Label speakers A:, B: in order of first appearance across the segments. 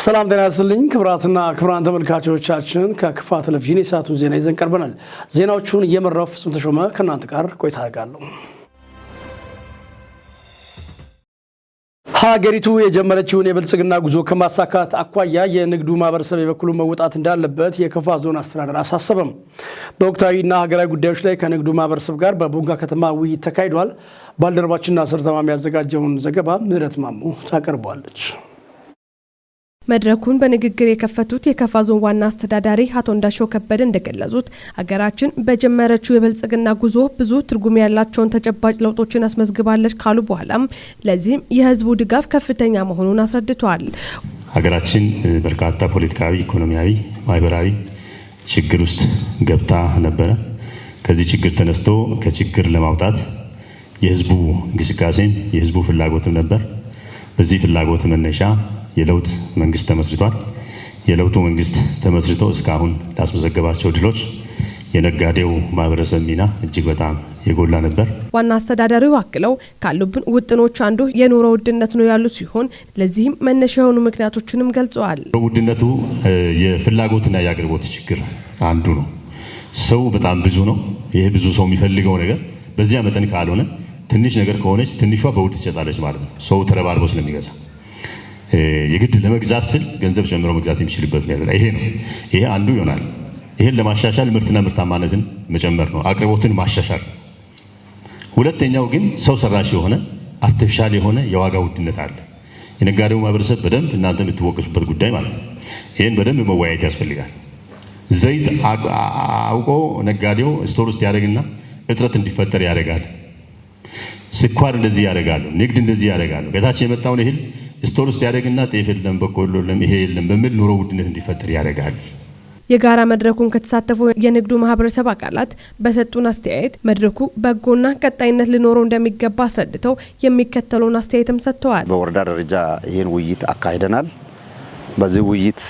A: ሰላም ጤና ይስጥልኝ ክብራትና ክብራን ተመልካቾቻችን ከክፋ ቴሌቪዥን የሰዓቱን ዜና ይዘን ቀርበናል። ዜናዎቹን እየመራው ፍጹም ተሾመ ከእናንተ ጋር ቆይታ አደርጋለሁ። ሀገሪቱ የጀመረችውን የብልጽግና ጉዞ ከማሳካት አኳያ የንግዱ ማህበረሰብ የበኩሉን መወጣት እንዳለበት የከፋ ዞን አስተዳደር አሳሰበም። በወቅታዊና ሀገራዊ ጉዳዮች ላይ ከንግዱ ማህበረሰብ ጋር በቦንጋ ከተማ ውይይት ተካሂዷል። ባልደረባችንና አስር ተማም ያዘጋጀውን ዘገባ ምህረት ማሙ ታቀርበዋለች።
B: መድረኩን በንግግር የከፈቱት የከፋ ዞን ዋና አስተዳዳሪ አቶ እንዳሻው ከበደ እንደገለጹት ሀገራችን በጀመረችው የብልጽግና ጉዞ ብዙ ትርጉም ያላቸውን ተጨባጭ ለውጦችን አስመዝግባለች ካሉ በኋላም ለዚህም የህዝቡ ድጋፍ ከፍተኛ መሆኑን አስረድተዋል።
C: ሀገራችን በርካታ ፖለቲካዊ፣ ኢኮኖሚያዊ፣ ማህበራዊ ችግር ውስጥ ገብታ ነበረ። ከዚህ ችግር ተነስቶ ከችግር ለማውጣት የህዝቡ እንቅስቃሴም የህዝቡ ፍላጎትም ነበር። በዚህ ፍላጎት መነሻ የለውጥ መንግስት ተመስርቷል። የለውጡ መንግስት ተመስርቶ እስካሁን ላስመዘገባቸው ድሎች የነጋዴው ማህበረሰብ ሚና እጅግ በጣም የጎላ ነበር።
B: ዋና አስተዳዳሪው አክለው ካሉብን ውጥኖች አንዱ የኑሮ ውድነት ነው ያሉ ሲሆን ለዚህም መነሻ የሆኑ ምክንያቶችንም ገልጸዋል።
C: ውድነቱ የፍላጎትና የአቅርቦት ችግር አንዱ ነው። ሰው በጣም ብዙ ነው። ይሄ ብዙ ሰው የሚፈልገው ነገር በዚያ መጠን ካልሆነ ትንሽ ነገር ከሆነች ትንሿ በውድ ትሸጣለች ማለት ነው። ሰው ተረባርቦ ስለሚገዛ የግድ ለመግዛት ስል ገንዘብ ጨምሮ መግዛት የሚችልበት ነው። ይሄ አንዱ ይሆናል። ይሄን ለማሻሻል ምርትና ምርታማነትን መጨመር ነው፣ አቅርቦትን ማሻሻል። ሁለተኛው ግን ሰው ሰራሽ የሆነ አርቲፊሻል የሆነ የዋጋ ውድነት አለ። የነጋዴው ማህበረሰብ በደንብ እናንተ የምትወቀሱበት ጉዳይ ማለት ነው። ይሄን በደንብ መወያየት ያስፈልጋል። ዘይት አውቆ ነጋዴው ስቶር ውስጥ ያደርግና እጥረት እንዲፈጠር ያደርጋል። ስኳር እንደዚህ ያደርጋሉ፣ ንግድ እንደዚህ ያደርጋሉ። ከታች የመጣውን እህል ስቶር ውስጥ ያደርግና ጤፍ የለም፣ በቆሎ የለም፣ ይሄ የለም በሚል ኑሮ ውድነት እንዲፈጠር ያደርጋል።
B: የጋራ መድረኩን ከተሳተፉ የንግዱ ማህበረሰብ አካላት በሰጡን አስተያየት መድረኩ በጎና ቀጣይነት ሊኖረው እንደሚገባ አስረድተው የሚከተለውን አስተያየትም ሰጥተዋል።
D: በወረዳ ደረጃ ይሄን ውይይት አካሂደናል። በዚህ ውይይት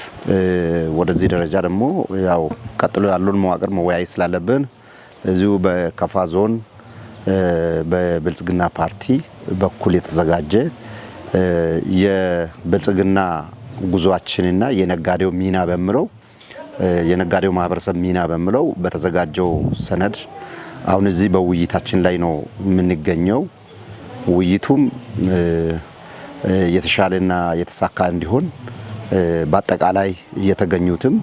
D: ወደዚህ ደረጃ ደግሞ ያው ቀጥሎ ያሉን መዋቅር መወያየት ስላለብን እዚሁ በከፋ ዞን በብልጽግና ፓርቲ በኩል የተዘጋጀ የብልጽግና ጉዟችንና የነጋዴው ሚና በሚለው የነጋዴው ማህበረሰብ ሚና በሚለው በተዘጋጀው ሰነድ አሁን እዚህ በውይይታችን ላይ ነው የምንገኘው። ውይይቱም የተሻለና የተሳካ እንዲሆን በአጠቃላይ እየተገኙትም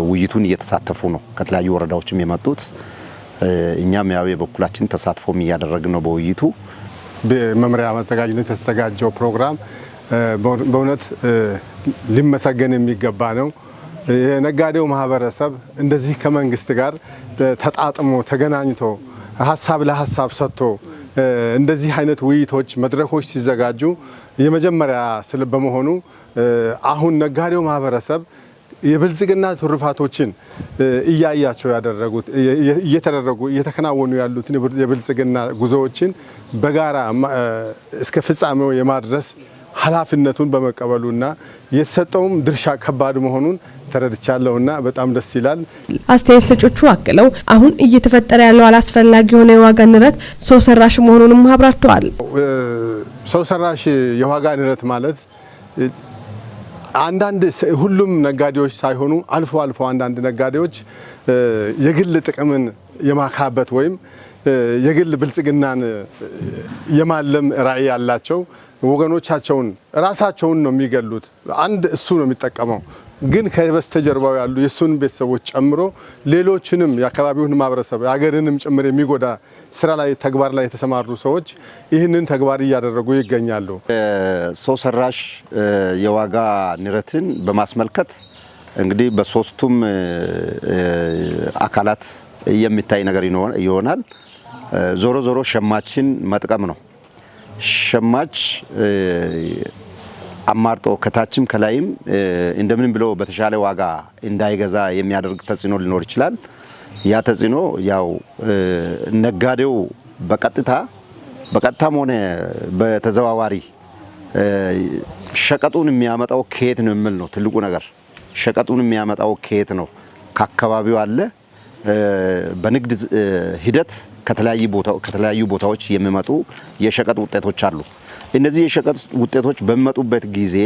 D: ውይይቱን እየተሳተፉ ነው። ከተለያዩ ወረዳዎችም የመጡት እኛም ያው የበኩላችን ተሳትፎም እያደረግን ነው። በውይይቱ
E: በመምሪያ ማዘጋጅነት የተዘጋጀው ፕሮግራም በእውነት ሊመሰገን የሚገባ ነው። የነጋዴው ማህበረሰብ እንደዚህ ከመንግስት ጋር ተጣጥሞ ተገናኝቶ ሀሳብ ለሀሳብ ሰጥቶ እንደዚህ አይነት ውይይቶች መድረኮች ሲዘጋጁ የመጀመሪያ በመሆኑ አሁን ነጋዴው ማህበረሰብ የብልጽግና ትሩፋቶችን እያያቸው ያደረጉት እየተከናወኑ ያሉትን የብልጽግና ጉዞዎችን በጋራ እስከ ፍጻሜው የማድረስ ኃላፊነቱን በመቀበሉና የተሰጠውም ድርሻ ከባድ መሆኑን ተረድቻለሁና በጣም ደስ ይላል።
B: አስተያየት ሰጪዎቹ አክለው አሁን እየተፈጠረ ያለው አላስፈላጊ የሆነ የዋጋ ንረት ሰው ሰራሽ መሆኑንም አብራርተዋል።
E: ሰው ሰራሽ የዋጋ ንረት ማለት አንዳንድ ሁሉም ነጋዴዎች ሳይሆኑ አልፎ አልፎ አንዳንድ ነጋዴዎች የግል ጥቅምን የማካበት ወይም የግል ብልጽግናን የማለም ራዕይ ያላቸው ወገኖቻቸውን ራሳቸውን ነው የሚገሉት። አንድ እሱ ነው የሚጠቀመው፣ ግን ከበስተጀርባው ያሉ የሱን ቤተሰቦች ጨምሮ ሌሎችንም የአካባቢውን ማህበረሰብ የሀገርንም ጭምር የሚጎዳ ስራ ላይ ተግባር ላይ የተሰማሩ ሰዎች ይህንን ተግባር እያደረጉ ይገኛሉ።
D: ሰው ሰራሽ የዋጋ ንረትን በማስመልከት እንግዲህ በሶስቱም አካላት የሚታይ ነገር ይሆናል። ዞሮ ዞሮ ሸማችን መጥቀም ነው። ሸማች አማርጦ ከታችም ከላይም እንደምንም ብሎ በተሻለ ዋጋ እንዳይገዛ የሚያደርግ ተጽዕኖ ሊኖር ይችላል። ያ ተጽዕኖ ያው ነጋዴው በቀጥታም ሆነ በተዘዋዋሪ ሸቀጡን የሚያመጣው ከየት ነው የሚል ነው ትልቁ ነገር። ሸቀጡን የሚያመጣው ከየት ነው? ከአካባቢው አለ። በንግድ ሂደት ከተለያዩ ቦታዎች የሚመጡ የሸቀጥ ውጤቶች አሉ። እነዚህ የሸቀጥ ውጤቶች በሚመጡበት ጊዜ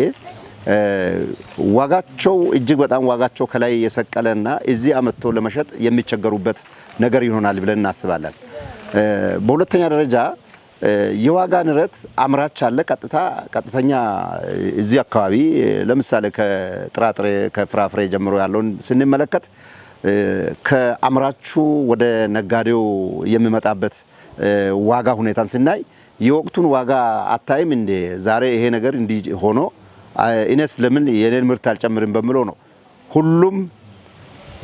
D: ዋጋቸው እጅግ በጣም ዋጋቸው ከላይ የሰቀለና እዚህ አመጥቶ ለመሸጥ የሚቸገሩበት ነገር ይሆናል ብለን እናስባለን። በሁለተኛ ደረጃ የዋጋ ንረት አምራች አለ ቀጥተኛ እዚህ አካባቢ ለምሳሌ ከጥራጥሬ ከፍራፍሬ ጀምሮ ያለውን ስንመለከት ከአምራቹ ወደ ነጋዴው የሚመጣበት ዋጋ ሁኔታን ስናይ የወቅቱን ዋጋ አታይም እንደ ዛሬ ይሄ ነገር እንዲህ ሆኖ እነስ ለምን የኔን ምርት አልጨምርም በሚለው ነው። ሁሉም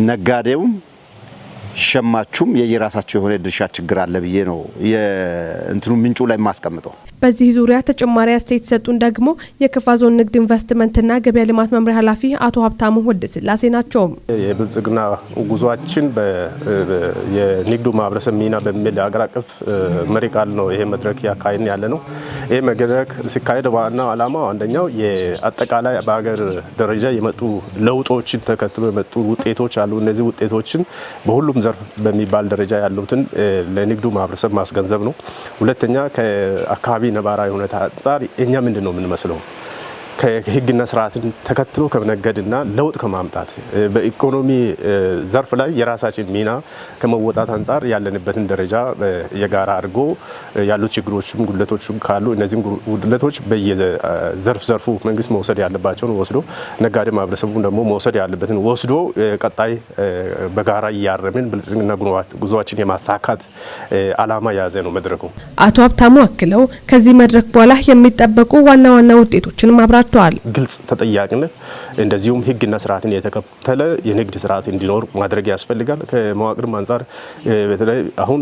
D: ነጋዴውም ሸማቹም የየራሳቸው የሆነ ድርሻ ችግር አለ ብዬ ነው የእንትኑ ምንጩ ላይ ማስቀምጠው።
B: በዚህ ዙሪያ ተጨማሪ አስተያየት ሰጡን ደግሞ የከፋ ዞን ንግድ ኢንቨስትመንትና ገበያ ልማት መምሪያ ኃላፊ አቶ ሀብታሙ ወልደስላሴ ናቸው።
F: የብልጽግና ጉዟችን የንግዱ ማህበረሰብ ሚና በሚል ሀገር አቀፍ መሪ ቃል ነው ይሄ መድረክ ያካሄድን ያለ ነው። ይሄ መድረክ ሲካሄድ ዋና ዓላማው አንደኛው የአጠቃላይ በሀገር ደረጃ የመጡ ለውጦችን ተከትሎ የመጡ ውጤቶች አሉ። እነዚህ ውጤቶችን በሁሉም ዘርፍ በሚባል ደረጃ ያሉትን ለንግዱ ማህበረሰብ ማስገንዘብ ነው። ሁለተኛ ከአካባቢ ነባራዊ ሁኔታ አንጻር እኛ ምንድን ነው የምንመስለው ከህግና ስርዓትን ተከትሎ ከመነገድና ለውጥ ከማምጣት በኢኮኖሚ ዘርፍ ላይ የራሳችን ሚና ከመወጣት አንጻር ያለንበትን ደረጃ የጋራ አድርጎ ያሉ ችግሮችም ጉድለቶችም ካሉ እነዚህም ጉድለቶች በየዘርፉ መንግስት መውሰድ ያለባቸውን ወስዶ ነጋዴ ማህበረሰቡ ደግሞ መውሰድ ያለበትን ወስዶ ቀጣይ በጋራ እያረምን ብልጽግና ጉዟችን የማሳካት ዓላማ የያዘ ነው መድረኩ።
B: አቶ ሀብታሙ አክለው ከዚህ መድረክ በኋላ የሚጠበቁ ዋና ዋና ውጤቶችን ማብራቷል።
F: ግልጽ ተጠያቂነት እንደዚሁም ህግና ስርዓትን የተከተለ የንግድ ስርዓት እንዲኖር ማድረግ ያስፈልጋል። ከመዋቅርም አንጻር በተለይ አሁን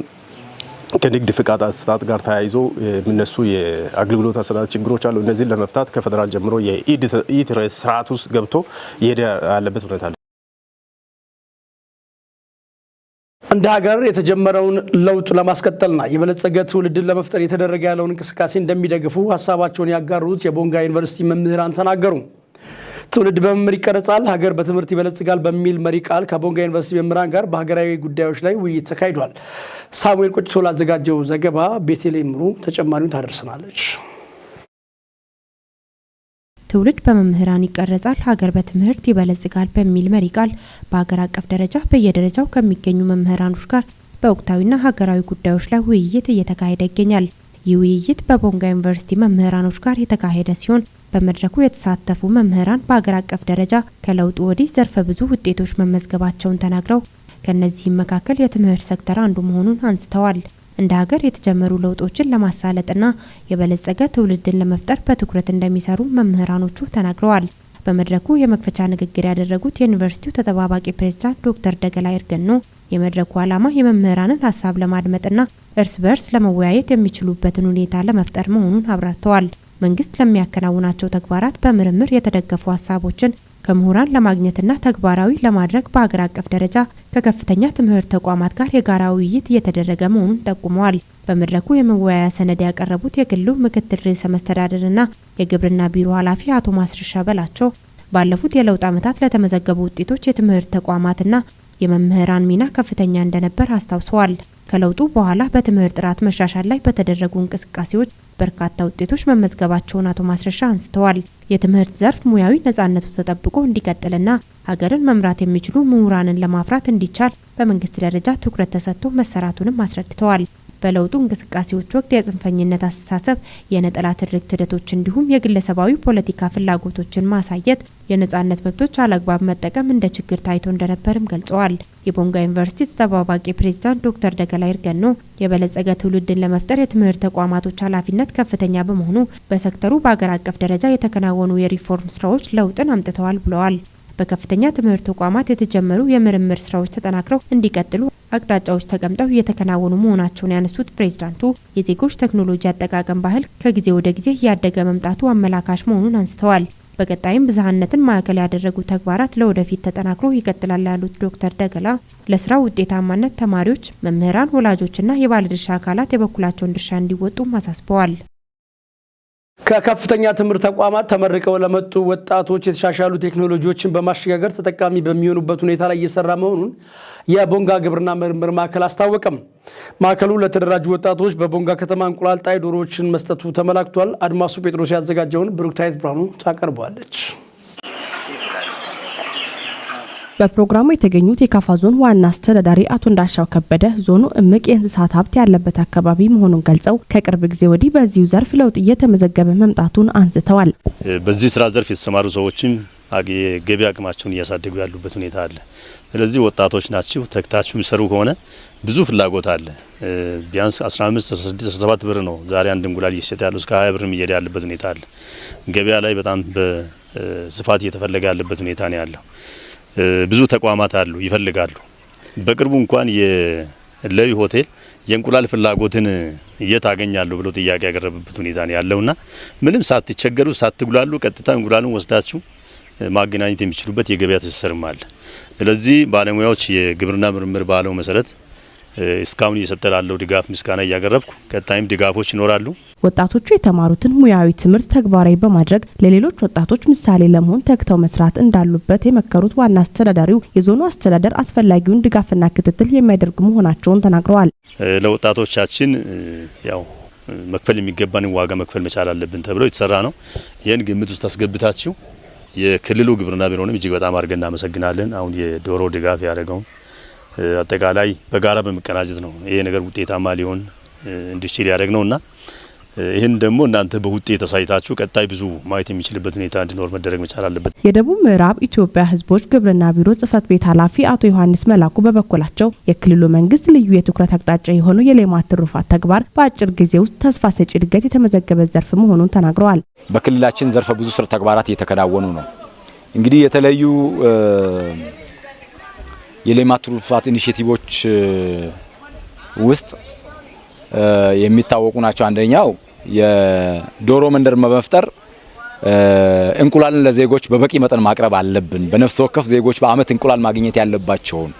F: ከንግድ ፍቃድ አሰጣጥ ጋር ተያይዞ የሚነሱ የአገልግሎት አሰጣጥ ችግሮች አሉ። እነዚህን ለመፍታት ከፌደራል ጀምሮ የኢትሬስ ስርዓት ውስጥ ገብቶ እየሄደ ያለበት ሁኔታ አለ።
A: እንደ ሀገር የተጀመረውን ለውጥ ለማስቀጠልና የበለጸገ ትውልድን ለመፍጠር የተደረገ ያለውን እንቅስቃሴ እንደሚደግፉ ሀሳባቸውን ያጋሩት የቦንጋ ዩኒቨርሲቲ መምህራን ተናገሩ። ትውልድ በመምህር ይቀረጻል፣ ሀገር በትምህርት ይበለጽጋል በሚል መሪ ቃል ከቦንጋ ዩኒቨርሲቲ መምህራን ጋር በሀገራዊ ጉዳዮች ላይ ውይይት ተካሂዷል። ሳሙኤል ቆጭቶ ላዘጋጀው ዘገባ ቤተልሔም ምሩ ተጨማሪውን ታደርሰናለች።
G: ትውልድ በመምህራን ይቀረጻል፣ ሀገር በትምህርት ይበለጽጋል በሚል መሪ ቃል በሀገር አቀፍ ደረጃ በየደረጃው ከሚገኙ መምህራኖች ጋር በወቅታዊና ሀገራዊ ጉዳዮች ላይ ውይይት እየተካሄደ ይገኛል። ይህ ውይይት በቦንጋ ዩኒቨርሲቲ መምህራኖች ጋር የተካሄደ ሲሆን በመድረኩ የተሳተፉ መምህራን በሀገር አቀፍ ደረጃ ከለውጡ ወዲህ ዘርፈ ብዙ ውጤቶች መመዝገባቸውን ተናግረው ከነዚህም መካከል የትምህርት ሴክተር አንዱ መሆኑን አንስተዋል። እንደ ሀገር የተጀመሩ ለውጦችን ለማሳለጥና የበለጸገ ትውልድን ለመፍጠር በትኩረት እንደሚሰሩ መምህራኖቹ ተናግረዋል። በመድረኩ የመክፈቻ ንግግር ያደረጉት የዩኒቨርሲቲው ተጠባባቂ ፕሬዝዳንት ዶክተር ደገላ ይርገኖ የመድረኩ ዓላማ የመምህራንን ሀሳብ ለማድመጥና እርስ በርስ ለመወያየት የሚችሉበትን ሁኔታ ለመፍጠር መሆኑን አብራርተዋል። መንግስት ለሚያከናውናቸው ተግባራት በምርምር የተደገፉ ሀሳቦችን ከምሁራን ለማግኘትና ተግባራዊ ለማድረግ በሀገር አቀፍ ደረጃ ከከፍተኛ ትምህርት ተቋማት ጋር የጋራ ውይይት እየተደረገ መሆኑን ጠቁመዋል። በመድረኩ የመወያያ ሰነድ ያቀረቡት የክልሉ ምክትል ርዕሰ መስተዳድርና የግብርና ቢሮ ኃላፊ አቶ ማስረሻ በላቸው ባለፉት የለውጥ ዓመታት ለተመዘገቡ ውጤቶች የትምህርት ተቋማትና የመምህራን ሚና ከፍተኛ እንደነበር አስታውሰዋል። ከለውጡ በኋላ በትምህርት ጥራት መሻሻል ላይ በተደረጉ እንቅስቃሴዎች በርካታ ውጤቶች መመዝገባቸውን አቶ ማስረሻ አንስተዋል። የትምህርት ዘርፍ ሙያዊ ነጻነቱ ተጠብቆ እንዲቀጥልና ሀገርን መምራት የሚችሉ ምሁራንን ለማፍራት እንዲቻል በመንግስት ደረጃ ትኩረት ተሰጥቶ መሰራቱንም አስረድተዋል። በለውጡ እንቅስቃሴዎች ወቅት የጽንፈኝነት አስተሳሰብ፣ የነጠላ ትርክት ሂደቶች እንዲሁም የግለሰባዊ ፖለቲካ ፍላጎቶችን ማሳየት፣ የነጻነት መብቶች አለግባብ መጠቀም እንደ ችግር ታይቶ እንደነበርም ገልጸዋል። የቦንጋ ዩኒቨርሲቲ ተጠባባቂ ፕሬዝዳንት ዶክተር ደገላ ይርገኖ የበለጸገ ትውልድን ለመፍጠር የትምህርት ተቋማቶች ኃላፊነት ከፍተኛ በመሆኑ በሴክተሩ በአገር አቀፍ ደረጃ የተከናወኑ የሪፎርም ስራዎች ለውጥን አምጥተዋል ብለዋል። በከፍተኛ ትምህርት ተቋማት የተጀመሩ የምርምር ስራዎች ተጠናክረው እንዲቀጥሉ አቅጣጫዎች ተቀምጠው እየተከናወኑ መሆናቸውን ያነሱት ፕሬዝዳንቱ የዜጎች ቴክኖሎጂ አጠቃቀም ባህል ከጊዜ ወደ ጊዜ እያደገ መምጣቱ አመላካሽ መሆኑን አንስተዋል። በቀጣይም ብዝሃነትን ማዕከል ያደረጉ ተግባራት ለወደፊት ተጠናክሮ ይቀጥላል ያሉት ዶክተር ደገላ ለስራው ውጤታማነት ተማሪዎች፣ መምህራን፣ ወላጆችና የባለድርሻ አካላት የበኩላቸውን ድርሻ እንዲወጡም አሳስበዋል።
A: ከከፍተኛ ትምህርት ተቋማት ተመርቀው ለመጡ ወጣቶች የተሻሻሉ ቴክኖሎጂዎችን በማሸጋገር ተጠቃሚ በሚሆኑበት ሁኔታ ላይ እየሰራ መሆኑን የቦንጋ ግብርና ምርምር ማዕከል አስታወቀም። ማዕከሉ ለተደራጁ ወጣቶች በቦንጋ ከተማ እንቁላል ጣይ ዶሮዎችን መስጠቱ ተመላክቷል። አድማሱ ጴጥሮስ ያዘጋጀውን ብሩክታይት ብርሃኑ ታቀርበዋለች።
B: በፕሮግራሙ የተገኙት የካፋ ዞን ዋና አስተዳዳሪ አቶ እንዳሻው ከበደ ዞኑ እምቅ የእንስሳት ሀብት ያለበት አካባቢ መሆኑን ገልጸው ከቅርብ ጊዜ ወዲህ በዚሁ ዘርፍ ለውጥ እየተመዘገበ መምጣቱን አንስተዋል።
C: በዚህ ስራ ዘርፍ የተሰማሩ ሰዎችም የገቢ አቅማቸውን እያሳደጉ ያሉበት ሁኔታ አለ። ስለዚህ ወጣቶች ናቸው ተክታችሁ የሚሰሩ ከሆነ ብዙ ፍላጎት አለ። ቢያንስ 15 16 17 ብር ነው ዛሬ አንድ እንቁላል እየሸጠ ያለው እስከ 20 ብርም እየሄደ ያለበት ሁኔታ አለ። ገበያ ላይ በጣም በስፋት እየተፈለገ ያለበት ሁኔታ ነው ያለው። ብዙ ተቋማት አሉ ይፈልጋሉ። በቅርቡ እንኳን የለዊ ሆቴል የእንቁላል ፍላጎትን እየታገኛሉ ብሎ ጥያቄ ያቀረበበት ሁኔታ ነው ያለውና ምንም ሳትቸገሩ ሳትጉላሉ ቀጥታ እንቁላሉን ወስዳችሁ ማገናኘት የሚችሉበት የገበያ ትስስርም አለ። ስለዚህ ባለሙያዎች የግብርና ምርምር ባለው መሰረት እስካሁን እየሰጠ ላለው ድጋፍ ምስጋና እያቀረብኩ ቀጣይም ድጋፎች ይኖራሉ።
B: ወጣቶቹ የተማሩትን ሙያዊ ትምህርት ተግባራዊ በማድረግ ለሌሎች ወጣቶች ምሳሌ ለመሆን ተግተው መስራት እንዳሉበት የመከሩት ዋና አስተዳዳሪው የዞኑ አስተዳደር አስፈላጊውን ድጋፍና ክትትል የሚያደርጉ መሆናቸውን ተናግረዋል።
C: ለወጣቶቻችን ያው መክፈል የሚገባንን ዋጋ መክፈል መቻል አለብን ተብሎ የተሰራ ነው። ይህን ግምት ውስጥ አስገብታችሁ የክልሉ ግብርና ቢሮንም እጅግ በጣም አድርገን እናመሰግናለን። አሁን የዶሮ ድጋፍ ያደረገው አጠቃላይ በጋራ በመቀናጀት ነው ይሄ ነገር ውጤታማ ሊሆን እንዲችል ያደረግነውና ይህን ደግሞ እናንተ በውጤት ተሳይታችሁ ቀጣይ ብዙ ማየት የሚችልበት ሁኔታ እንዲኖር መደረግ መቻል አለበት።
B: የደቡብ ምዕራብ ኢትዮጵያ ሕዝቦች ግብርና ቢሮ ጽሕፈት ቤት ኃላፊ አቶ ዮሐንስ መላኩ በበኩላቸው የክልሉ መንግስት ልዩ የትኩረት አቅጣጫ የሆነው የሌማት ትሩፋት ተግባር በአጭር ጊዜ ውስጥ ተስፋ ሰጪ እድገት የተመዘገበ ዘርፍ መሆኑን ተናግረዋል።
H: በክልላችን ዘርፈ ብዙ ስራ ተግባራት እየተከናወኑ ነው። እንግዲህ የተለያዩ የሌማት ትሩፋት ኢኒሼቲቮች ውስጥ የሚታወቁ ናቸው። አንደኛው የዶሮ መንደር በመፍጠር እንቁላልን ለዜጎች በበቂ መጠን ማቅረብ አለብን። በነፍስ ወከፍ ዜጎች በአመት እንቁላል ማግኘት ያለባቸውን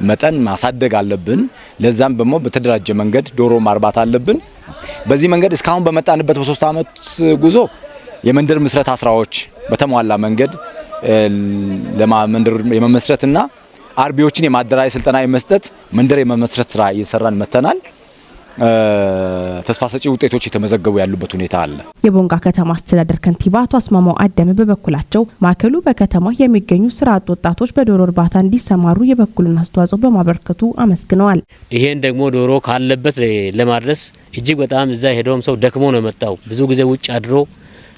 H: መጠን ማሳደግ አለብን። ለዛም ደግሞ በተደራጀ መንገድ ዶሮ ማርባት አለብን። በዚህ መንገድ እስካሁን በመጣንበት በ3 አመት ጉዞ የመንደር ምስረታ ስራዎች በተሟላ መንገድ ለማመንደር የመመስረትና አርቢዎችን የማደራጀት ስልጠና የመስጠት መንደር የመመስረት ስራ እየሰራን መተናል። ተስፋ ሰጪ ውጤቶች የተመዘገቡ ያሉበት ሁኔታ አለ።
B: የቦንጋ ከተማ አስተዳደር ከንቲባ አቶ አስማማው አደመ በበኩላቸው ማዕከሉ በከተማ የሚገኙ ስራ አጥ ወጣቶች በዶሮ እርባታ እንዲሰማሩ የበኩሉን አስተዋጽኦ በማበርከቱ አመስግነዋል።
I: ይሄን ደግሞ ዶሮ ካለበት ለማድረስ እጅግ በጣም እዛ ሄደውም ሰው ደክሞ ነው የመጣው። ብዙ ጊዜ ውጭ አድሮ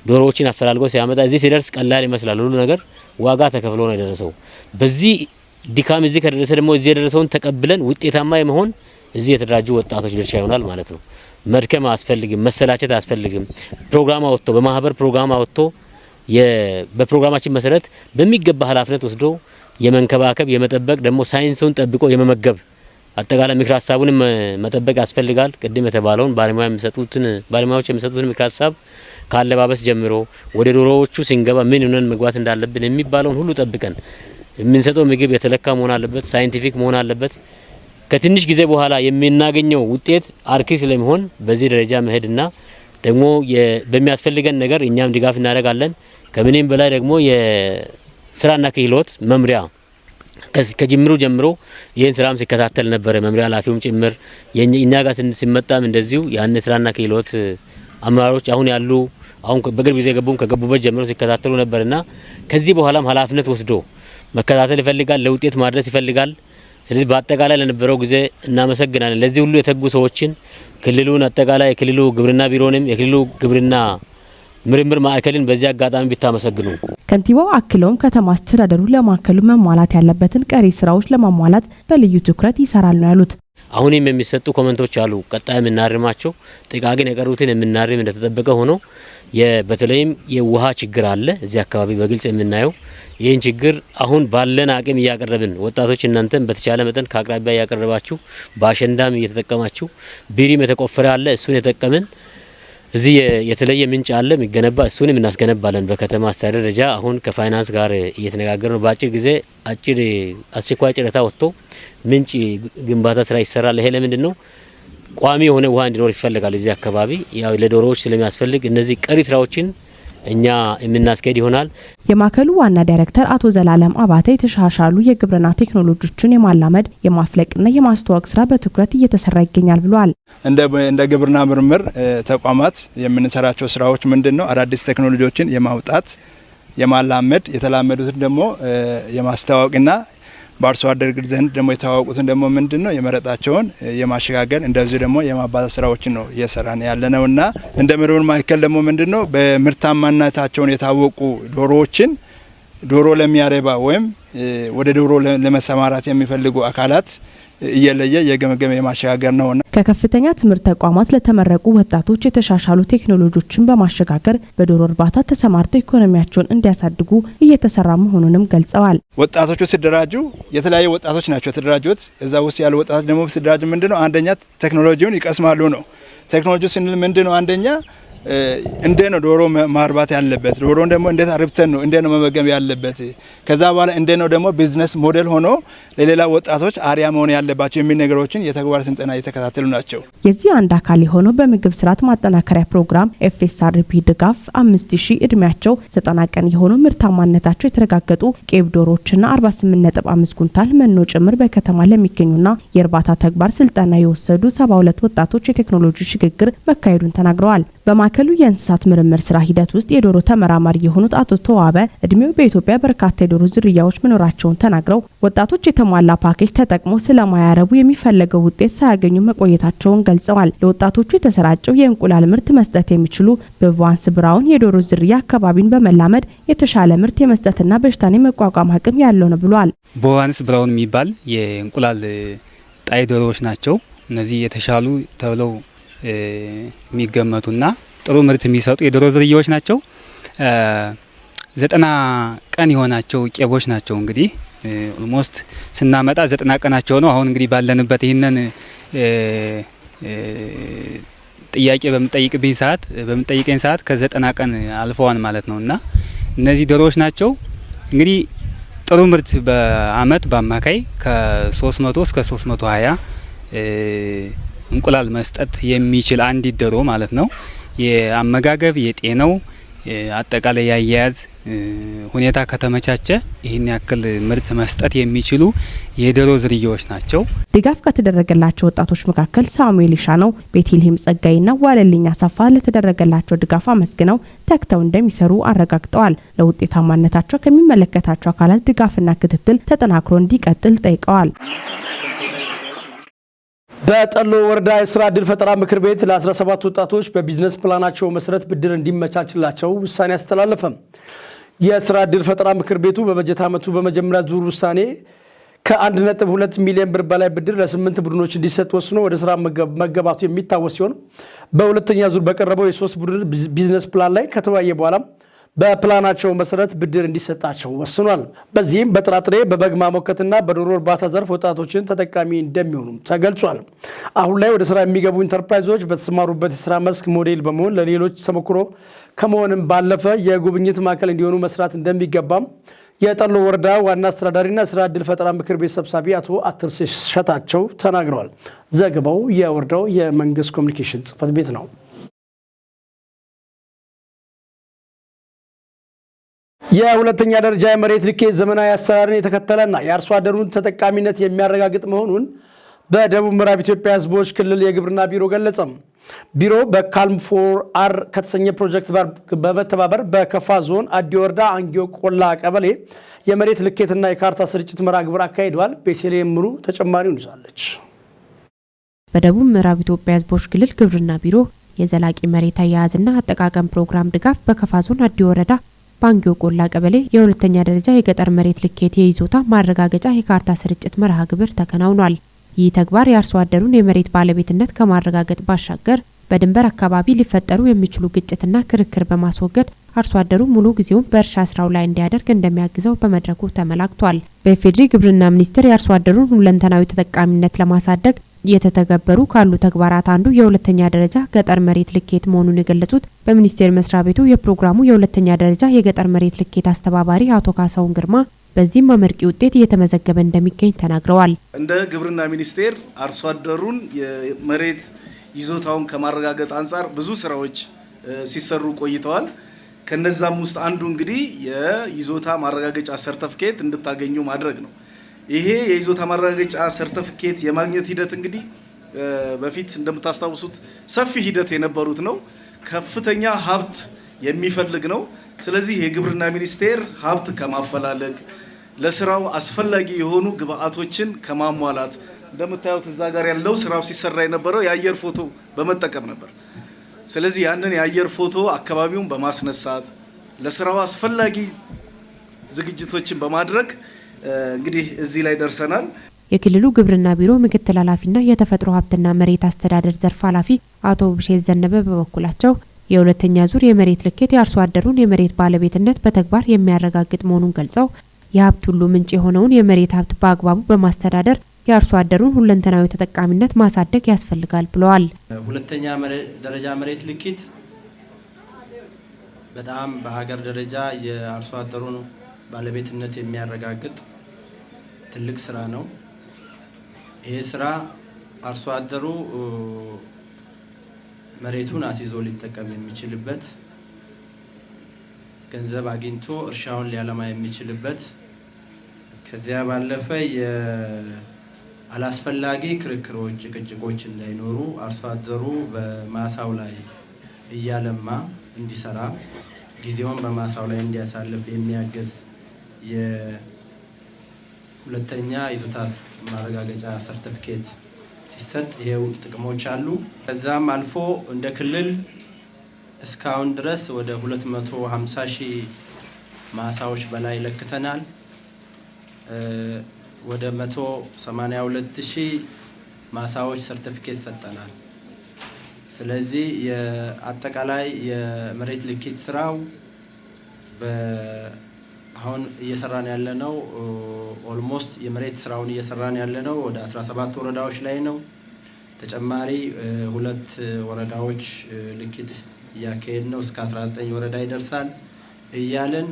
I: ዶሮዎችን አፈላልጎ ሲያመጣ እዚህ ሲደርስ ቀላል ይመስላል። ሁሉ ነገር ዋጋ ተከፍሎ ነው የደረሰው። በዚህ ድካም እዚህ ከደረሰ ደግሞ እዚህ የደረሰውን ተቀብለን ውጤታማ የመሆን እዚህ የተደራጁ ወጣቶች ድርሻ ይሆናል ማለት ነው። መድከም አያስፈልግም፣ መሰላቸት አያስፈልግም። ፕሮግራም አወጥቶ በማህበር ፕሮግራም አወጥቶ በፕሮግራማችን መሰረት በሚገባ ኃላፊነት ወስዶ የመንከባከብ የመጠበቅ ደግሞ ሳይንሱን ጠብቆ የመመገብ አጠቃላይ ምክር ሀሳቡን መጠበቅ ያስፈልጋል። ቅድም የተባለውን ባለሙያዎች የሚሰጡትን ምክር ሀሳብ ካለባበስ ጀምሮ ወደ ዶሮዎቹ ሲንገባ ምን ሆነን መግባት እንዳለብን የሚባለውን ሁሉ ጠብቀን የምንሰጠው ምግብ የተለካ መሆን አለበት፣ ሳይንቲፊክ መሆን አለበት። ከትንሽ ጊዜ በኋላ የምናገኘው ውጤት አርኪ ስለሚሆን በዚህ ደረጃ መሄድና ደግሞ በሚያስፈልገን ነገር እኛም ድጋፍ እናደርጋለን። ከምንም በላይ ደግሞ የስራና ክህሎት መምሪያ ከጅምሩ ጀምሮ ይህን ስራም ሲከታተል ነበር። መምሪያ ኃላፊውም ጭምር እኛ ጋር ሲመጣም እንደዚሁ ያን ስራና ክህሎት አመራሮች አሁን በቅርብ ጊዜ ከገቡበት ጀምሮ ሲከታተሉ ነበርና ከዚህ በኋላም ኃላፊነት ወስዶ መከታተል ይፈልጋል፣ ለውጤት ማድረስ ይፈልጋል። ስለዚህ በአጠቃላይ ለነበረው ጊዜ እናመሰግናለን። ለዚህ ሁሉ የተጉ ሰዎችን ክልሉን አጠቃላይ የክልሉ ግብርና ቢሮንም የክልሉ ግብርና ምርምር ማዕከልን በዚህ አጋጣሚ ቢታመሰግኑ።
B: ከንቲባው አክለውም ከተማ አስተዳደሩ ለማዕከሉ መሟላት ያለበትን ቀሪ ስራዎች ለማሟላት በልዩ ትኩረት ይሰራል ነው ያሉት።
I: አሁንም የሚሰጡ ኮመንቶች አሉ። ቀጣይ የምናርማቸው ጥቃቅን የቀሩትን የምናርም እንደተጠበቀ ሆኖ በተለይም የውሃ ችግር አለ እዚህ አካባቢ በግልጽ የምናየው። ይህን ችግር አሁን ባለን አቅም እያቀረብን ወጣቶች እናንተም በተቻለ መጠን ከአቅራቢያ እያቀረባችሁ በአሸንዳም እየተጠቀማችሁ ቢሪም የተቆፈረ አለ እሱን የተጠቀምን እዚህ የተለየ ምንጭ አለ የሚገነባ እሱንም እናስገነባለን። በከተማ አስተዳደር ደረጃ አሁን ከፋይናንስ ጋር እየተነጋገረ ነው። በአጭር ጊዜ አስቸኳይ ጨረታ ወጥቶ ምንጭ ግንባታ ስራ ይሰራል። ይሄ ለምንድን ነው? ቋሚ የሆነ ውሃ እንዲኖር ይፈልጋል እዚህ አካባቢ ያው ለዶሮዎች ስለሚያስፈልግ እነዚህ ቀሪ ስራዎችን እኛ የምናስከድ ይሆናል።
B: የማዕከሉ ዋና ዳይሬክተር አቶ ዘላለም አባተ የተሻሻሉ የግብርና ቴክኖሎጂዎችን የማላመድ የማፍለቅና የማስተዋወቅ ስራ በትኩረት እየተሰራ ይገኛል ብለዋል።
J: እንደ ግብርና ምርምር ተቋማት የምንሰራቸው ስራዎች ምንድነው? አዳዲስ ቴክኖሎጂዎችን የማውጣት የማላመድ የተላመዱትን ደግሞ የማስተዋወቅና በአርሶ አደር ዘንድ ደግሞ የተዋወቁትን ደግሞ ምንድነው የመረጣቸውን የማሸጋገር እንደዚህ ደግሞ የማባዛት ስራዎችን ነው እየሰራን ያለነውና እንደ ምርምር ማዕከል ደግሞ ምንድነው በምርታማነታቸውን የታወቁ ዶሮዎችን ዶሮ ለሚያረባ ወይም ወደ ዶሮ ለመሰማራት የሚፈልጉ አካላት እየለየ የገመገመ የማሸጋገር ነውና
B: ከከፍተኛ ትምህርት ተቋማት ለተመረቁ ወጣቶች የተሻሻሉ ቴክኖሎጂዎችን በማሸጋገር በዶሮ እርባታ ተሰማርተው ኢኮኖሚያቸውን እንዲያሳድጉ እየተሰራ መሆኑንም ገልጸዋል።
J: ወጣቶቹ ሲደራጁ የተለያዩ ወጣቶች ናቸው የተደራጁት። እዛ ውስጥ ያሉ ወጣቶች ደግሞ ሲደራጁ ምንድነው አንደኛ ቴክኖሎጂውን ይቀስማሉ ነው። ቴክኖሎጂ ስንል ምንድነው አንደኛ እንዴት ነው ዶሮ ማርባት ያለበት፣ ዶሮን ደግሞ እንዴት አርብተን ነው እንዴት ነው መመገብ ያለበት፣ ከዛ በኋላ እንዴት ነው ደግሞ ቢዝነስ ሞዴል ሆኖ ለሌላ ወጣቶች አሪያ መሆን ያለባቸው የሚል ነገሮችን የተግባር ስልጠና እየተከታተሉ ናቸው።
B: የዚህ አንድ አካል የሆነው በምግብ ስርዓት ማጠናከሪያ ፕሮግራም ኤፍኤስአርፒ ድጋፍ 5000 እድሜያቸው 90 ቀን የሆኑ ምርታማነታቸው የተረጋገጡ ቄብ ዶሮዎችና 48.5 ኩንታል መኖ ጭምር በከተማ ለሚገኙና የእርባታ ተግባር ስልጠና የወሰዱ 72 ወጣቶች የቴክኖሎጂ ሽግግር መካሄዱን ተናግረዋል። በማዕከሉ የእንስሳት ምርምር ስራ ሂደት ውስጥ የዶሮ ተመራማሪ የሆኑት አቶ ተዋበ እድሜው በኢትዮጵያ በርካታ የዶሮ ዝርያዎች መኖራቸውን ተናግረው ወጣቶች የተሟላ ፓኬጅ ተጠቅመው ስለማያረቡ የሚፈለገው ውጤት ሳያገኙ መቆየታቸውን ገልጸዋል። ለወጣቶቹ የተሰራጨው የእንቁላል ምርት መስጠት የሚችሉ በቫንስ ብራውን የዶሮ ዝርያ አካባቢን በመላመድ የተሻለ ምርት የመስጠትና በሽታን የመቋቋም አቅም ያለው ነው ብሏል።
K: በቫንስ ብራውን የሚባል የእንቁላል ጣይ ዶሮዎች ናቸው። እነዚህ የተሻሉ ተብለው የሚገመቱና ጥሩ ምርት የሚሰጡ የዶሮ ዝርያዎች ናቸው። 90 ቀን የሆናቸው ቄቦች ናቸው። እንግዲህ ኦልሞስት ስናመጣ 90 ቀናቸው ነው። አሁን እንግዲህ ባለንበት ይህንን ጥያቄ በምጠይቀኝ ሰዓት ከ90 ቀን አልፈዋን ማለት ነውና እነዚህ ዶሮዎች ናቸው እንግዲህ ጥሩ ምርት በአመት በአማካይ ከ300 እስከ 320 እንቁላል መስጠት የሚችል አንዲት ዶሮ ማለት ነው። የአመጋገብ የጤናው አጠቃላይ ያያያዝ ሁኔታ ከተመቻቸ ይህን ያክል ምርት መስጠት የሚችሉ የዶሮ ዝርያዎች ናቸው።
B: ድጋፍ ከተደረገላቸው ወጣቶች መካከል ሳሙኤል ይሻነው፣ ቤቴልሄም ጸጋይና ዋለልኝ አሰፋ ለተደረገላቸው ድጋፍ አመስግነው ተክተው እንደሚሰሩ አረጋግጠዋል። ለውጤታማነታቸው ከሚመለከታቸው አካላት ድጋፍና ክትትል ተጠናክሮ እንዲቀጥል ጠይቀዋል።
A: በጠሎ ወረዳ የስራ ዕድል ፈጠራ ምክር ቤት ለ17 ወጣቶች በቢዝነስ ፕላናቸው መሰረት ብድር እንዲመቻችላቸው ውሳኔ አስተላለፈ። የስራ ዕድል ፈጠራ ምክር ቤቱ በበጀት ዓመቱ በመጀመሪያ ዙር ውሳኔ ከ1.2 ሚሊዮን ብር በላይ ብድር ለ8 ቡድኖች እንዲሰጥ ወስኖ ወደ ስራ መገባቱ የሚታወስ ሲሆን በሁለተኛ ዙር በቀረበው የ3 ቡድን ቢዝነስ ፕላን ላይ ከተወያየ በኋላ በፕላናቸው መሰረት ብድር እንዲሰጣቸው ወስኗል። በዚህም በጥራጥሬ በበግ ማሞከትና በዶሮ እርባታ ዘርፍ ወጣቶችን ተጠቃሚ እንደሚሆኑ ተገልጿል። አሁን ላይ ወደ ስራ የሚገቡ ኢንተርፕራይዞች በተሰማሩበት የስራ መስክ ሞዴል በመሆን ለሌሎች ተሞክሮ ከመሆንም ባለፈ የጉብኝት ማዕከል እንዲሆኑ መስራት እንደሚገባም የጠሎ ወረዳ ዋና አስተዳዳሪና ስራ ዕድል ፈጠራ ምክር ቤት ሰብሳቢ አቶ አትርሴ ሸታቸው ተናግረዋል። ዘገባው የወረዳው የመንግስት ኮሚኒኬሽን ጽህፈት ቤት ነው። የሁለተኛ ደረጃ የመሬት ልኬት ዘመናዊ አሰራርን የተከተለና የአርሶ አደሩን ተጠቃሚነት የሚያረጋግጥ መሆኑን በደቡብ ምዕራብ ኢትዮጵያ ሕዝቦች ክልል የግብርና ቢሮ ገለጸ። ቢሮ በካልም ፎር አር ከተሰኘ ፕሮጀክት በመተባበር በከፋ ዞን አዲ ወረዳ አንጊዮ ቆላ ቀበሌ የመሬት ልኬትና የካርታ ስርጭት መርሃ ግብር አካሂደዋል። ቤተልሔም ምሩ ተጨማሪውን ይዛለች።
G: በደቡብ ምዕራብ ኢትዮጵያ ሕዝቦች ክልል ግብርና ቢሮ የዘላቂ መሬት አያያዝና አጠቃቀም ፕሮግራም ድጋፍ በከፋ ዞን አዲ ወረዳ ባንጊዮ ቆላ ቀበሌ የሁለተኛ ደረጃ የገጠር መሬት ልኬት የይዞታ ማረጋገጫ የካርታ ስርጭት መርሃ ግብር ተከናውኗል። ይህ ተግባር የአርሶ አደሩን የመሬት ባለቤትነት ከማረጋገጥ ባሻገር በድንበር አካባቢ ሊፈጠሩ የሚችሉ ግጭትና ክርክር በማስወገድ አርሶ አደሩ ሙሉ ጊዜውን በእርሻ ስራው ላይ እንዲያደርግ እንደሚያግዘው በመድረኩ ተመላክቷል። በኢፌዴሪ ግብርና ሚኒስቴር የአርሶ አደሩን ሁለንተናዊ ተጠቃሚነት ለማሳደግ እየተተገበሩ ካሉ ተግባራት አንዱ የሁለተኛ ደረጃ ገጠር መሬት ልኬት መሆኑን የገለጹት በሚኒስቴር መስሪያ ቤቱ የፕሮግራሙ የሁለተኛ ደረጃ የገጠር መሬት ልኬት አስተባባሪ አቶ ካሳውን ግርማ በዚህም አመርቂ ውጤት እየተመዘገበ እንደሚገኝ ተናግረዋል።
L: እንደ ግብርና ሚኒስቴር አርሶ አደሩን የመሬት ይዞታውን ከማረጋገጥ አንጻር ብዙ ስራዎች ሲሰሩ ቆይተዋል። ከነዛም ውስጥ አንዱ እንግዲህ የይዞታ ማረጋገጫ ሰርተፊኬት እንድታገኙ ማድረግ ነው። ይሄ የይዞታ ማረጋገጫ ሰርተፊኬት የማግኘት ሂደት እንግዲህ በፊት እንደምታስታውሱት ሰፊ ሂደት የነበሩት ነው። ከፍተኛ ሀብት የሚፈልግ ነው። ስለዚህ የግብርና ሚኒስቴር ሀብት ከማፈላለግ ለስራው አስፈላጊ የሆኑ ግብአቶችን ከማሟላት እንደምታዩት እዛ ጋር ያለው ስራው ሲሰራ የነበረው የአየር ፎቶ በመጠቀም ነበር። ስለዚህ ያንን የአየር ፎቶ አካባቢውን በማስነሳት ለስራው አስፈላጊ ዝግጅቶችን በማድረግ እንግዲህ እዚህ ላይ ደርሰናል።
G: የክልሉ ግብርና ቢሮ ምክትል ኃላፊና የተፈጥሮ ሀብትና መሬት አስተዳደር ዘርፍ ኃላፊ አቶ ብሼት ዘነበ በበኩላቸው የሁለተኛ ዙር የመሬት ልኬት የአርሶ አደሩን የመሬት ባለቤትነት በተግባር የሚያረጋግጥ መሆኑን ገልጸው የሀብት ሁሉ ምንጭ የሆነውን የመሬት ሀብት በአግባቡ በማስተዳደር የአርሶ አደሩን ሁለንተናዊ ተጠቃሚነት ማሳደግ ያስፈልጋል ብለዋል።
M: ሁለተኛ ደረጃ መሬት ልኬት በጣም በሀገር ደረጃ የአርሶ አደሩን ባለቤትነት የሚያረጋግጥ ትልቅ ስራ ነው። ይህ ስራ አርሶ አደሩ መሬቱን አስይዞ ሊጠቀም የሚችልበት፣ ገንዘብ አግኝቶ እርሻውን ሊያለማ የሚችልበት፣ ከዚያ ባለፈ አላስፈላጊ ክርክሮች፣ ጭቅጭቆች እንዳይኖሩ አርሶ አደሩ በማሳው ላይ እያለማ እንዲሰራ ጊዜውን በማሳው ላይ እንዲያሳልፍ የሚያገዝ የሁለተኛ ይዞታ ማረጋገጫ ሰርቲፊኬት ሲሰጥ ይሄው ጥቅሞች አሉ። ከዛም አልፎ እንደ ክልል እስካሁን ድረስ ወደ 250 ሺህ ማሳዎች በላይ ለክተናል። ወደ 182 ሺህ ማሳዎች ሰርቲፊኬት ሰጠናል። ስለዚህ የአጠቃላይ የመሬት ልኬት ስራው አሁን እየሰራን ያለነው ኦልሞስት የመሬት ስራውን እየሰራን ያለነው ወደ 17 ወረዳዎች ላይ ነው። ተጨማሪ 2 ወረዳዎች ልኬት እያካሄድ ነው። እስከ 19 ወረዳ ይደርሳል እያለን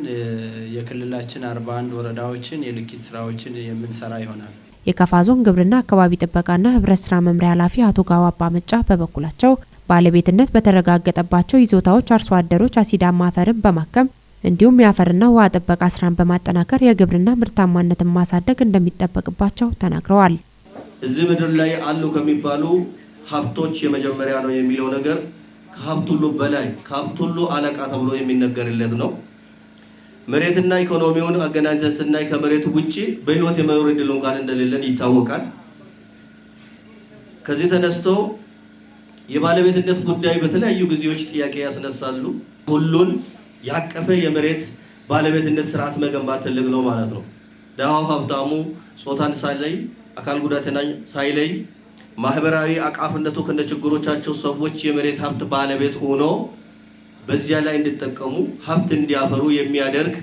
M: የክልላችን 41 ወረዳዎችን የልኬት ስራዎችን የምንሰራ ይሆናል።
G: የከፋ ዞን ግብርና አካባቢ ጥበቃና ህብረት ስራ መምሪያ ኃላፊ አቶ ጋዋባ መጫ በበኩላቸው ባለቤትነት በተረጋገጠባቸው ይዞታዎች አርሶ አደሮች አሲዳማ አፈርን በማከም እንዲሁም የአፈርና ውሃ ጥበቃ ስራን በማጠናከር የግብርና ምርታማነትን ማሳደግ እንደሚጠበቅባቸው ተናግረዋል።
N: እዚህ ምድር ላይ አሉ ከሚባሉ ሀብቶች የመጀመሪያ ነው የሚለው ነገር ከሀብት ሁሉ በላይ ከሀብት ሁሉ አለቃ ተብሎ የሚነገርለት ነው። መሬትና ኢኮኖሚውን አገናኝተን ስናይ ከመሬት ውጪ በህይወት የመኖር እድል እንኳን እንደሌለን ይታወቃል። ከዚህ ተነስቶ የባለቤትነት ጉዳይ በተለያዩ ጊዜዎች ጥያቄ ያስነሳሉ። ሁሉን ያቀፈ የመሬት ባለቤትነት ስርዓት መገንባት ትልቅ ነው ማለት ነው። ደሃው ሀብታሙ ጾታን ሳይለይ አካል ጉዳተኛ ሳይለይ ማህበራዊ አቃፍነቱ ከነችግሮቻቸው ሰዎች የመሬት ሀብት ባለቤት ሆኖ በዚያ ላይ እንዲጠቀሙ ሀብት እንዲያፈሩ የሚያደርግ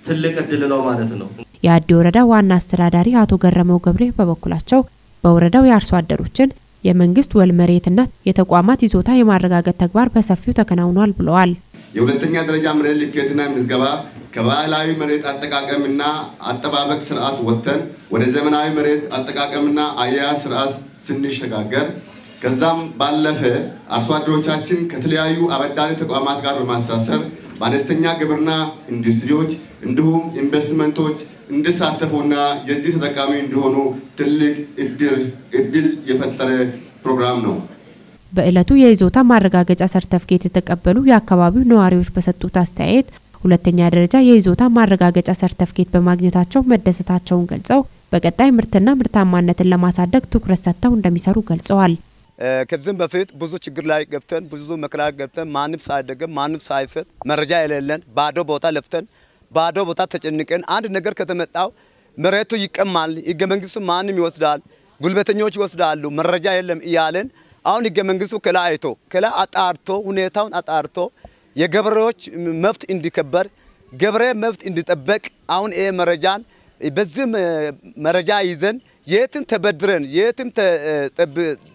N: ትልቅ እድል ነው ማለት ነው።
G: የአዲ ወረዳ ዋና አስተዳዳሪ አቶ ገረመው ገብሬ በበኩላቸው በወረዳው የአርሶ አደሮችን የመንግስት ወል መሬትና የተቋማት ይዞታ የማረጋገጥ ተግባር በሰፊው ተከናውኗል ብለዋል።
O: የሁለተኛ ደረጃ መሬት ልኬትና ምዝገባ ከባህላዊ መሬት አጠቃቀምና አጠባበቅ ስርዓት ወጥተን ወደ ዘመናዊ መሬት አጠቃቀምና አያያዝ ስርዓት ስንሸጋገር ከዛም ባለፈ አርሶ አደሮቻችን ከተለያዩ አበዳሪ ተቋማት ጋር በማስተሳሰር በአነስተኛ ግብርና ኢንዱስትሪዎች እንዲሁም ኢንቨስትመንቶች እንዲሳተፉና የዚህ ተጠቃሚ እንዲሆኑ ትልቅ እድል የፈጠረ ፕሮግራም ነው።
G: በእለቱ የይዞታ ማረጋገጫ ሰርተፍኬት የተቀበሉ የአካባቢው ነዋሪዎች በሰጡት አስተያየት ሁለተኛ ደረጃ የይዞታ ማረጋገጫ ሰርተፍኬት በማግኘታቸው መደሰታቸውን ገልጸው በቀጣይ ምርትና ምርታማነትን ለማሳደግ ትኩረት ሰጥተው እንደሚሰሩ ገልጸዋል።
P: ከዚህም በፊት ብዙ ችግር ላይ ገብተን ብዙ መከራ ገብተን ማንም ሳይደገም ማንም ሳይሰጥ መረጃ የሌለን ባዶ ቦታ ለፍተን ባዶ ቦታ ተጨንቀን አንድ ነገር ከተመጣው መሬቱ ይቀማል፣ ህገ መንግስቱ ማንም ይወስዳል፣ ጉልበተኞች ይወስዳሉ፣ መረጃ የለም እያለን አሁን ህገ መንግስቱ ከላይ አይቶ ከላይ አጣርቶ ሁኔታውን አጣርቶ የገበሬዎች መብት እንዲከበር ገበሬ መብት እንዲጠበቅ አሁን ይሄ መረጃን በዚህ መረጃ ይዘን የትም ተበድረን የትም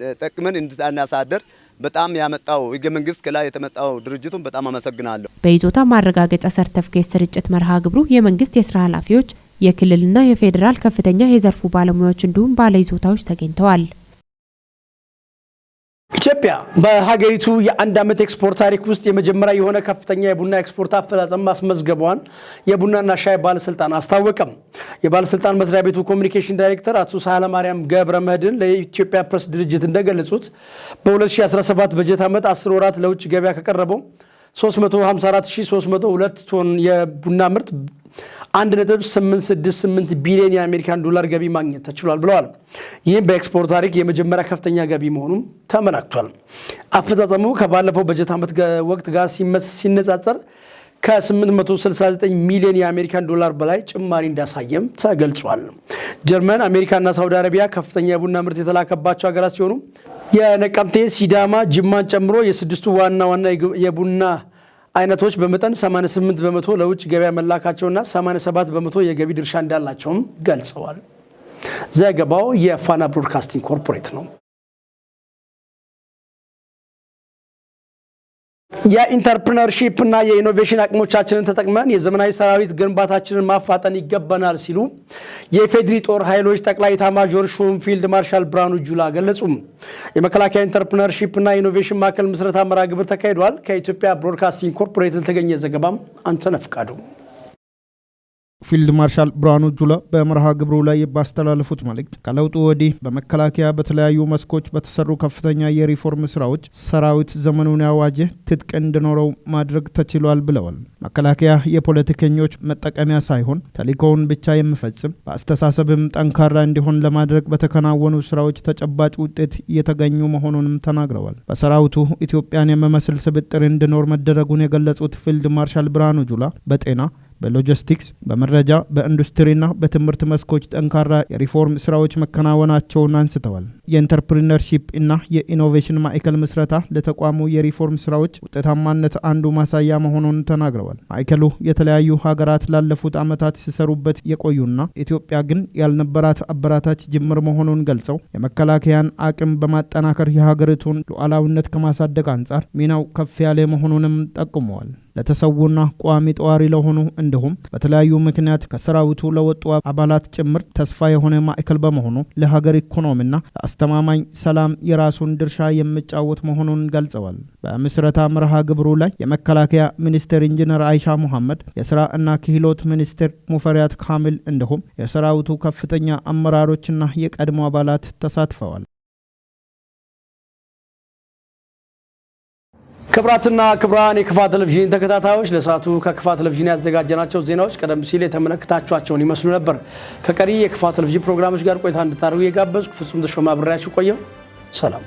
P: ተጠቅመን እንድናሳደር በጣም ያመጣው ህገ መንግስት ከላይ የተመጣው ድርጅቱን በጣም አመሰግናለሁ።
G: በይዞታ ማረጋገጫ ሰርተፍኬት ስርጭት መርሃ ግብሩ የመንግስት የስራ ኃላፊዎች፣ የክልልና የፌዴራል ከፍተኛ የዘርፉ ባለሙያዎች እንዲሁም ባለይዞታዎች ተገኝተዋል።
A: ኢትዮጵያ በሀገሪቱ የአንድ ዓመት ኤክስፖርት ታሪክ ውስጥ የመጀመሪያ የሆነ ከፍተኛ የቡና ኤክስፖርት አፈጻጸም ማስመዝገቧን የቡናና ሻይ ባለስልጣን አስታወቀም። የባለስልጣን መስሪያ ቤቱ ኮሚኒኬሽን ዳይሬክተር አቶ ሳህለማርያም ገብረ መድህን ለኢትዮጵያ ፕሬስ ድርጅት እንደገለጹት በ2017 በጀት ዓመት 10 ወራት ለውጭ ገበያ ከቀረበው 354302 ቶን የቡና ምርት 1.868 ቢሊዮን የአሜሪካን ዶላር ገቢ ማግኘት ተችሏል ብለዋል። ይህም በኤክስፖርት ታሪክ የመጀመሪያ ከፍተኛ ገቢ መሆኑን ተመላክቷል። አፈጻጸሙ ከባለፈው በጀት ዓመት ወቅት ጋር ሲነጻጸር ከ869 ሚሊዮን የአሜሪካን ዶላር በላይ ጭማሪ እንዳሳየም ተገልጿል። ጀርመን፣ አሜሪካና ሳውዲ አረቢያ ከፍተኛ የቡና ምርት የተላከባቸው ሀገራት ሲሆኑ የነቀምቴ፣ ሲዳማ፣ ጅማን ጨምሮ የስድስቱ ዋና የቡና አይነቶች በመጠን 88 በመቶ ለውጭ ገበያ መላካቸውና 87 በመቶ የገቢ ድርሻ እንዳላቸውም ገልጸዋል። ዘገባው የፋና ብሮድካስቲንግ ኮርፖሬት ነው። የኢንተርፕረነርሺፕ እና የኢኖቬሽን አቅሞቻችንን ተጠቅመን የዘመናዊ ሰራዊት ግንባታችንን ማፋጠን ይገባናል ሲሉ የኢፌዴሪ ጦር ኃይሎች ጠቅላይ ኤታማዦር ሹም ፊልድ ማርሻል ብርሃኑ ጁላ ገለጹ። የመከላከያ ኢንተርፕረነርሺፕ እና ኢኖቬሽን ማዕከል ምስረታ መርሃ ግብር ተካሂዷል። ከኢትዮጵያ ብሮድካስቲንግ ኮርፖሬት የተገኘ ዘገባም አንተነህ ፍቃዱ።
Q: ፊልድ ማርሻል ብርሃኑ ጁላ በመርሃ ግብሩ ላይ ባስተላለፉት መልእክት ከለውጡ ወዲህ በመከላከያ በተለያዩ መስኮች በተሰሩ ከፍተኛ የሪፎርም ስራዎች ሰራዊት ዘመኑን ያዋጀ ትጥቅ እንዲኖረው ማድረግ ተችሏል ብለዋል። መከላከያ የፖለቲከኞች መጠቀሚያ ሳይሆን ተልዕኮውን ብቻ የሚፈጽም በአስተሳሰብም ጠንካራ እንዲሆን ለማድረግ በተከናወኑ ስራዎች ተጨባጭ ውጤት እየተገኙ መሆኑንም ተናግረዋል። በሰራዊቱ ኢትዮጵያን የሚመስል ስብጥር እንዲኖር መደረጉን የገለጹት ፊልድ ማርሻል ብርሃኑ ጁላ በጤና፣ በሎጂስቲክስ፣ በመረጃ፣ በኢንዱስትሪና በትምህርት መስኮች ጠንካራ የሪፎርም ስራዎች መከናወናቸውን አንስተዋል። የኢንተርፕረነርሺፕ እና የኢኖቬሽን ማዕከል ምስረታ ለተቋሙ የሪፎርም ስራዎች ውጤታማነት አንዱ ማሳያ መሆኑን ተናግረዋል። ማዕከሉ የተለያዩ ሀገራት ላለፉት ዓመታት ሲሰሩበት የቆዩና ኢትዮጵያ ግን ያልነበራት አበራታች ጅምር መሆኑን ገልጸው የመከላከያን አቅም በማጠናከር የሀገሪቱን ሉዓላዊነት ከማሳደግ አንጻር ሚናው ከፍ ያለ መሆኑንም ጠቁመዋል። ለተሰውና ቋሚ ጠዋሪ ለሆኑ እንዲሁም በተለያዩ ምክንያት ከሰራዊቱ ለወጡ አባላት ጭምር ተስፋ የሆነ ማዕከል በመሆኑ ለሀገር ኢኮኖሚና ለአስተማማኝ ሰላም የራሱን ድርሻ የሚጫወት መሆኑን ገልጸዋል። በምስረታ መርሃ ግብሩ ላይ የመከላከያ ሚኒስትር ኢንጂነር አይሻ መሐመድ፣ የስራ እና ክህሎት ሚኒስትር ሙፈሪያት ካሚል እንዲሁም የሰራዊቱ ከፍተኛ አመራሮችና የቀድሞ አባላት ተሳትፈዋል።
A: ክብራትና ክብራን የክፋ ቴሌቪዥን ተከታታዮች ለሰዓቱ ከክፋ ቴሌቪዥን ያዘጋጀናቸው ዜናዎች ቀደም ሲል የተመለከታችኋቸውን ይመስሉ ነበር። ከቀሪ የክፋ ቴሌቪዥን ፕሮግራሞች ጋር ቆይታ እንድታደርጉ የጋበዝኩ ፍጹም ተሾመ አብሬያችሁ ቆየሁ። ሰላም።